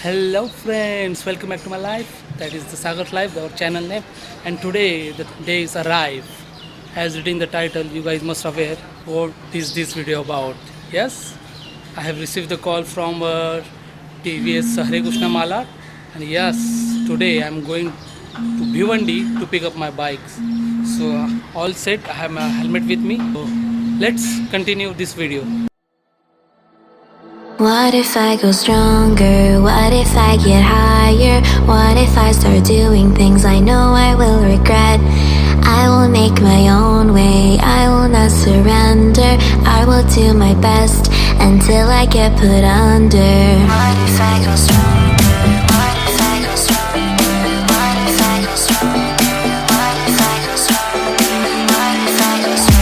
Hello friends, welcome back to my life. That is the Sagar's Life, our channel name. And today the day is arrive. As reading the title, you guys must aware what is this video about. Yes, I have received the call from TVS Mala, and yes, today I am going to Bhiwandi to pick up my bikes. So all set. I have my helmet with me. So let's continue this video. What if I go stronger? What if I get higher? What if I start doing things I know I will regret? I will make my own way, I will not surrender. I will do my best until I get put under. What if I go stronger? What if I go stronger? What if I go stronger? What if I go stronger? What if I go stronger?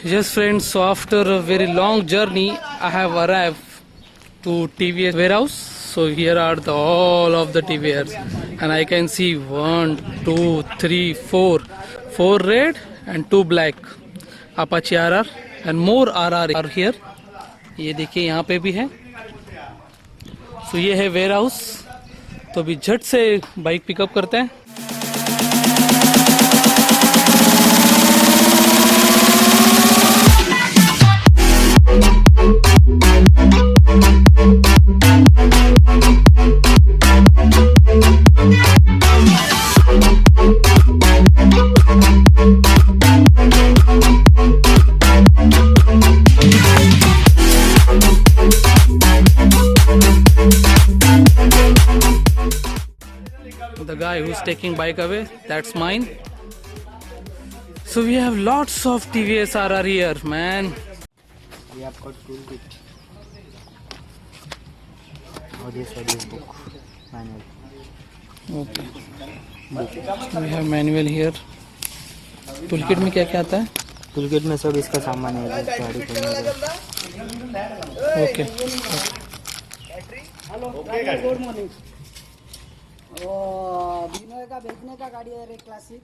Yes friends, so after a very long journey I have arrived to TVS warehouse. So here are all of the TVS, and I can see 1, 2, 3, 4 red and 2 black Apache RR and more RR are here. ये देखिए यहाँ पे भी है. So ये है ware house. तो अभी झट से बाइक पिकअप करते हैं. The guy who's taking bike away, that's mine. So we have lots of TVS RR here, man. We have got tool kit. Audio book manual. Okay. So we have manual here. Toolkit में क्या क्या आता है? Tool kit में सब इसका सामान है गाड़ी को. Okay. Okay good morning. Vinay का बेचने का गाड़ी है, classic.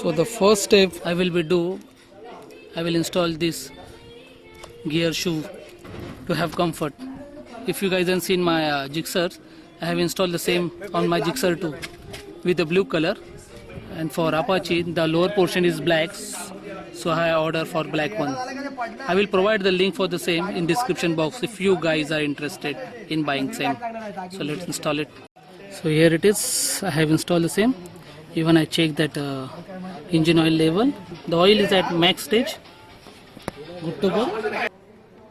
So the first step I will install this gear shoe to have comfort. If you guys have seen my Gixxer, I have installed the same on my Gixxer too with the blue color. And for Apache, the lower portion is black, so I order for black one. I will provide the link for the same in description box if you guys are interested in buying same. So let's install it. So here it is. I have installed the same. Even I check that engine oil level. The oil is at max stage. Good to go.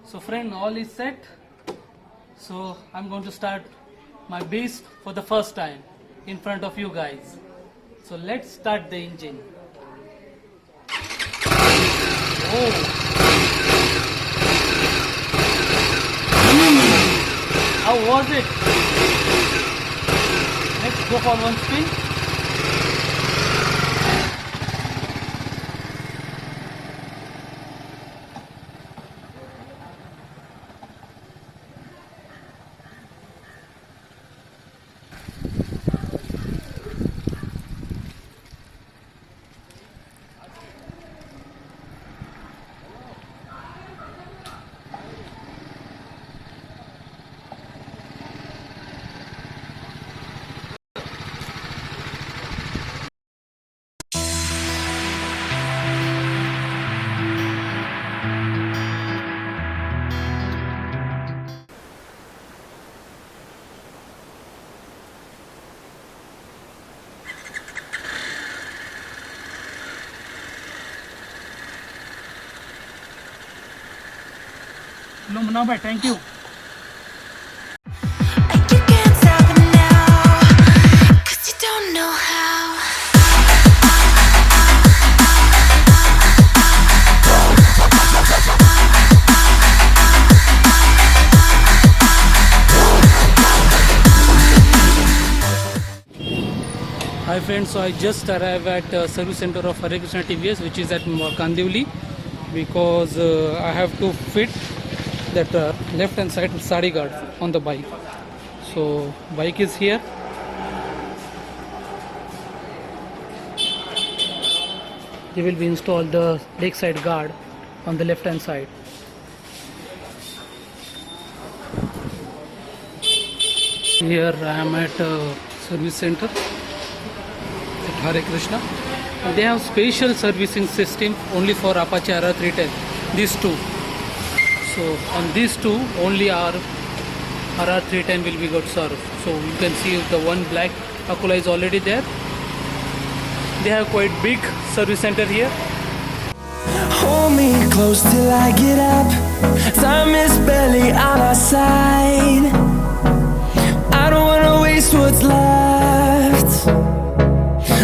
So friend, all is set. So I'm going to start my beast for the first time in front of you guys. So let's start the engine. Oh. How was it? Let's go for one spin. No, bye. Thank you. You can't stop it now, 'cause you don't know how. Hi friends, so I just arrived at service center of Hare Krishna TVS, which is at Kandivli, because I have to fit that left hand side sadi guard on the bike. So bike is here. They will be installed the leg side guard on the left hand side. Here I am at service center at Hare Krishna. And they have special servicing system only for Apache RR 310. These two. So on these two only our RR 310 will be got served. So you can see the one black AKULA is already there. They have quite big service center here. Hold me close till I get up. Time is barely on our side. I don't wanna waste what's left.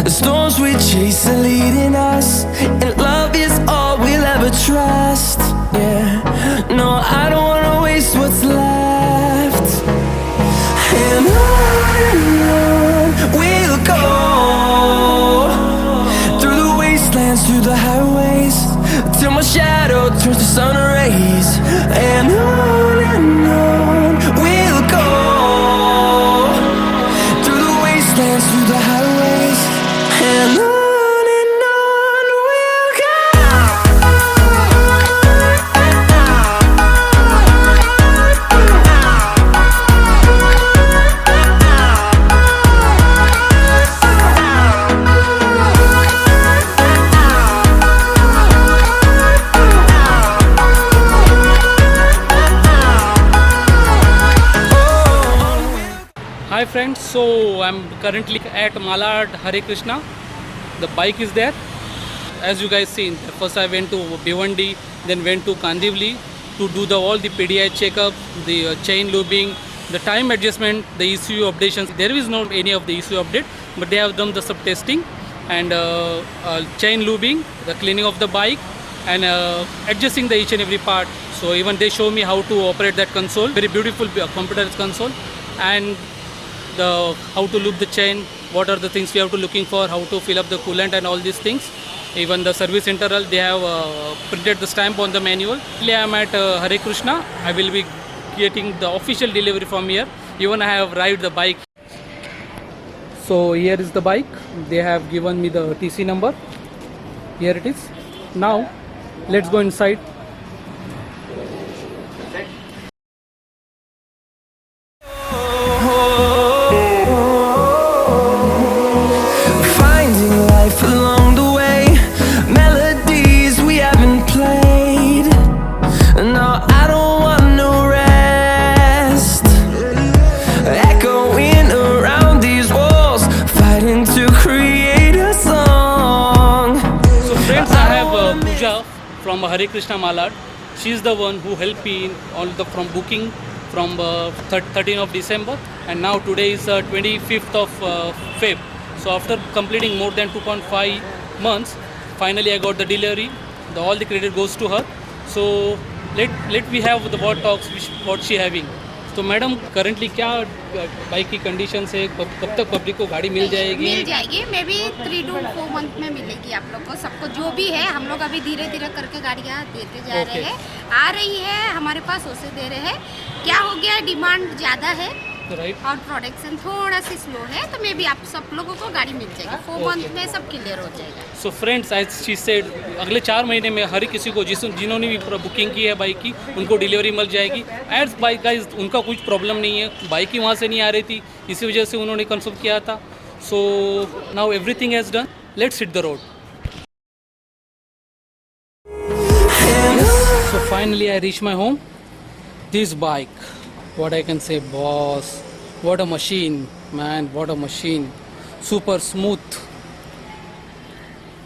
The storms we chase are leading us, and love is all we'll ever trust. Yeah, no, I don't wanna waste what's left. And on we'll go, through the wastelands, through the highways, till my shadow turns to sun rays. And on we'll go, through the wastelands, through the highways, and on we'll go. Hi friends, so I'm currently at Malad Hare Krishna. The bike is there. As you guys seen, first I went to Bhiwandi, then went to Kandivli to do all the PDI checkup, the chain lubing, the time adjustment, the ECU updations. There is not any of the ECU update, but they have done the sub testing and chain lubing, the cleaning of the bike, and adjusting the each and every part. So even they show me how to operate that console, very beautiful computer console, and how to loop the chain, what are the things we have to looking for, how to fill up the coolant and all these things. Even the service interval, they have printed the stamp on the manual. I am at Hare Krishna. I will be getting the official delivery from here. Even I have ride the bike. So here is the bike. They have given me the TC number. Here it is. Now let's go inside. Finding life along the way, melodies we haven't played. No, I don't want no rest. Echoing around these walls, fighting to create a song. So friends, I have Pooja from Hare Krishna Malad. She is the one who helped me in all the from booking from 13th of December, and now today is 25th of Feb. So after completing more than 2.5 months, finally I got the delivery. All the credit goes to her. So let we have the what talks what she having. तो madam currently क्या bike की condition है, कब तक public को गाड़ी मिल जाएगी? मिल जाएगी, मे बी 3 to 4 मंथ में मिलेगी आप लोग को, सबको जो भी है। हम लोग अभी धीरे धीरे करके गाड़ियाँ देते जा रहे हैं, आ रही है हमारे पास, उसे दे रहे हैं। क्या हो गया, डिमांड ज़्यादा है और प्रोडक्शन थोड़ा सी स्लो है, तो मे बी आप सब लोगों को गाड़ी मिल जाएगी। 4 मंथ में सब क्लियर हो जाएगा। So friends, as she said, अगले 4 महीने में हर किसी को जिन्होंने भी बुकिंग की है बाइक की, उनको डिलीवरी मिल जाएगी। एज बाइक गाइस, उनका कुछ प्रॉब्लम नहीं है, बाइक ही वहाँ से नहीं आ रही थी, इसी वजह से उन्होंने कंसल्ट किया था। So now everything has done, let's hit the road. So finally I reached my home. This bike, what I can say, boss, what a machine, man, what a machine. Super smooth,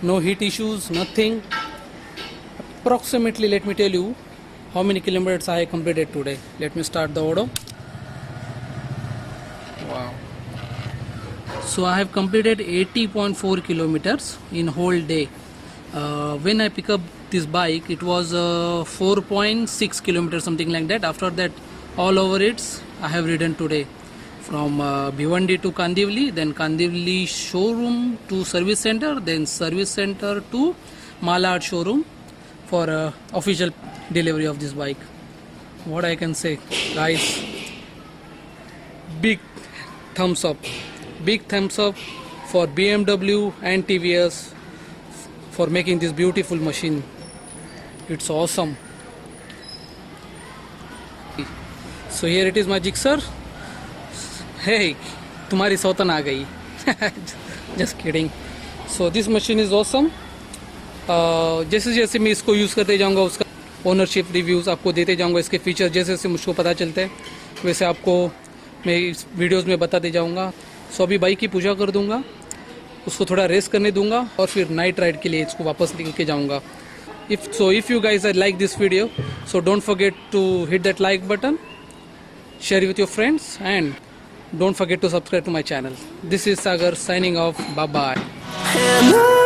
no heat issues, nothing. Approximately, let me tell you, how many kilometers I have completed today. Let me start the auto. Wow. So I have completed 80.4 kilometers in whole day. When I pick up this bike, it was 4.6 kilometers, something like that. After that, all over it, I have ridden today. From Bhiwandi to Kandivali, then Kandivali showroom to service center, then service center to Malad showroom for official delivery of this bike. What I can say, guys, big thumbs up for BMW and TVS for making this beautiful machine. It's awesome. So here it is my jigsaw. Hey, तुम्हारी सौतन आ गई. Just kidding. So this machine is awesome. जैसे जैसे मैं इसको use करते जाऊंगा, उसका ownership reviews आपको देते जाऊंगा. इसके फीचर जैसे जैसे मुझको पता चलते हैं वैसे आपको मैं इस वीडियोस में बताते जाऊंगा. सो अभी बाइक की पूजा कर दूंगा, उसको थोड़ा रेस्ट करने दूंगा और फिर नाइट राइड के लिए इसको वापस लेके जाऊंगा. If you guys like this video, so don't forget to hit that like button, share it with your friends, and don't forget to subscribe to my channel. This is Sagar signing off. Bye bye.